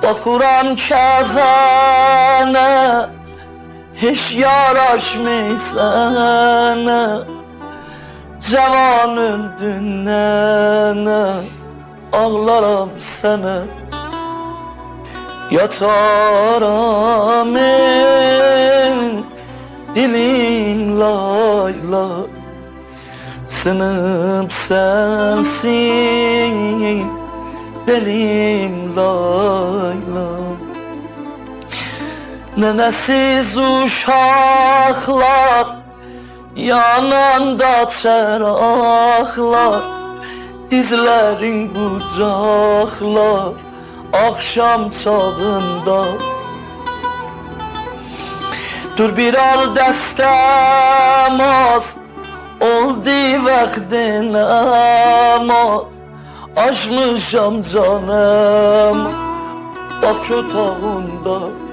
Baxuram kəfənə, heç yaraşmır sənə. Cavan öldün nənə, ağlaram sənə. Yataram dilim layla, sınıp sensiz belim layla. Nənəsiz uşaqlar, yananda çəraqlar, dizlərin qucaqlar, akşam çağında. Dur bir al dəstəm az, oldu vaxtın namaz. Açmışam canım, bak otağında.